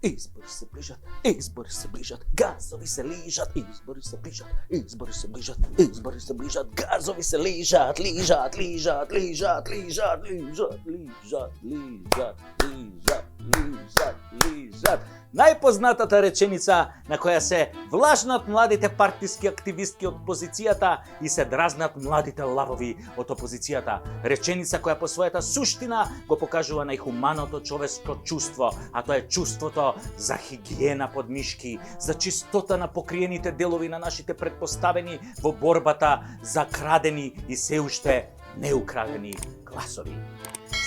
Избори се ближат, избори се ближат, газови се лижат, избори се ближат, избори се ближат, избори се ближат, газови се лижат, лижат, лижат, лижат, лижат, лижат, лижат, лижат, лижат, лижат, лижат. Најпознатата реченица на која се влажнат младите партиски активистки од позицијата и се дразнат младите лавови од опозицијата. Реченица која по својата суштина го покажува најхуманото човечко чувство, а тоа е чувството за хигиена под мишки, за чистота на покриените делови на нашите предпоставени во борбата за крадени и се уште неукрадени гласови.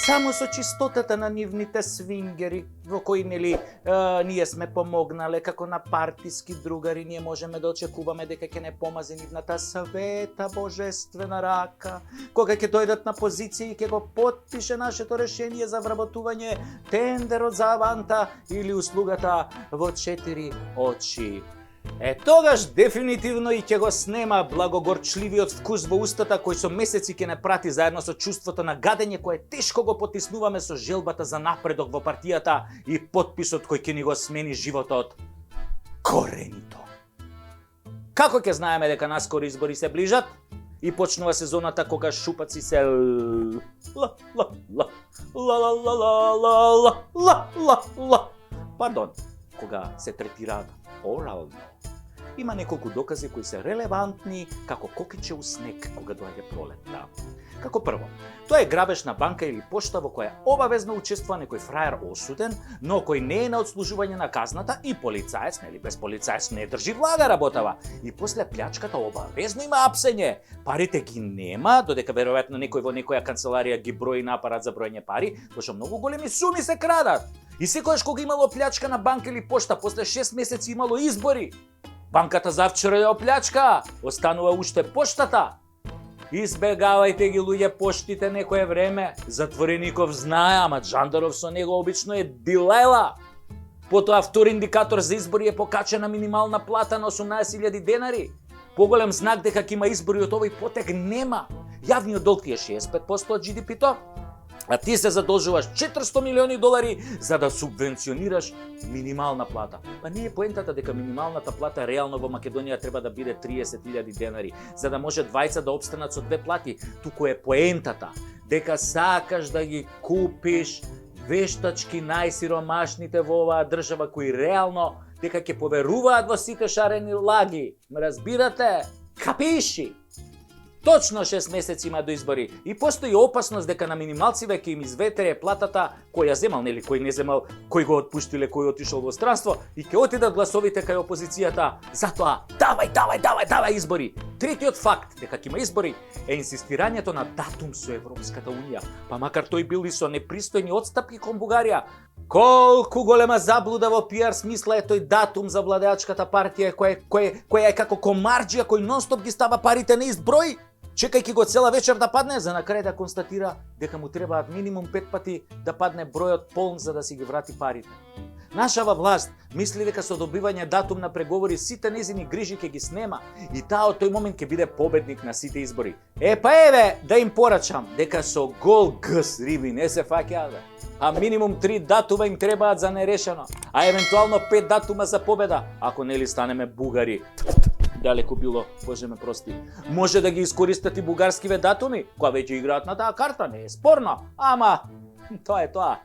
Само со чистотата на нивните свингери, во кои ние сме помогнале како на партиски другари, ние можеме да очекуваме дека ќе не помази нивната света божествена рака, кога ќе дојдат на позиција и ќе го потпише нашето решение за вработување тендерот за Аванта или услугата во 4 очи. Тогаш дефинитивно и ќе го снема благогорчливиот вкус во устата кој со месеци ќе не прати заедно со чувството на гадење кое тешко го потиснуваме со желбата за напредок во партијата и потписот кој ќе ни го смени животот коренито. Како ќе знаеме дека наскоро избори се ближат и почнува сезоната кога шупаци се кога се третираат орално. Има неколку докази кои се релевантни како кокиче у снег кога доаѓа пролетта. Како прво, тоа е грабеж на банка или пошта во која обавезно учествува некој фраер осуден, но кој не е на отслужување на казната и полицаец, нели без полицаец не држи влага работава. И после плячката обавезно има апсење. Парите ги нема, додека веројатно некој во некоја канцеларија ги брои на апарат за броење пари, пошто многу големи суми се крадат. И секогаш кога имало плячка на банка или пошта, после 6 месеци имало избори. Банката завчера ја оплячка, останува уште поштата. Избегавајте ги луѓе поштите некое време. Затвореников знае, ама Джандаров со него обично е дилела. Потоа втор индикатор за избори е покачена минимална плата на 18.000 денари. Поголем знак дека ќе има избори од овој потек нема. Јавниот долг е 65% од GDP-то. А ти се задолжуваш 400 милиони долари за да субвенционираш минимална плата. Па не е поентата дека минималната плата реално во Македонија треба да биде 30.000 денари, за да може двајца да опстанат со 2 плати. Туку е поентата дека сакаш да ги купиш вештачки најсиромашните во оваа држава кои реално дека ќе поверуваат во сите шарени лаги. Ме разбирате? Капиши? Точно 6 месеци има до избори и постои опасност дека на минималциве ќе им изветере платата кој ја земал, нели, кој не земал, кој го отпуштиле, кој отишол во странство и ќе отидат гласовите кај опозицијата. Затоа давај избори. Третиот факт дека ќе има избори е инсистирањето на датум со Европската унија, па макар тој бил и со непристојни отстапки кон Бугарија. Колку голема заблуда во пиар смисла е тој датум за владеачката партија која е како комарџија кој нонстоп ги става парите на изброј, чекајќи го цела вечер да падне, за на крај да констатира дека му требаат минимум 5 пати да падне бројот полн за да си ги врати парите. Нашава власт мисли дека со добивање датум на преговори сите незини грижи ќе ги снема и таа од тој момент ќе биде победник на сите избори. Да им порачам дека со гол гс риби не се фаќаат, а минимум 3 датума им требаат за нерешено, а евентуално 5 датума за победа, ако нели станеме бугари. Далеку било, Боже ме прости. Може да ги искористат и бугарскиве датуми, кои веќе играат на таа карта, не е спорно, ама тоа е тоа.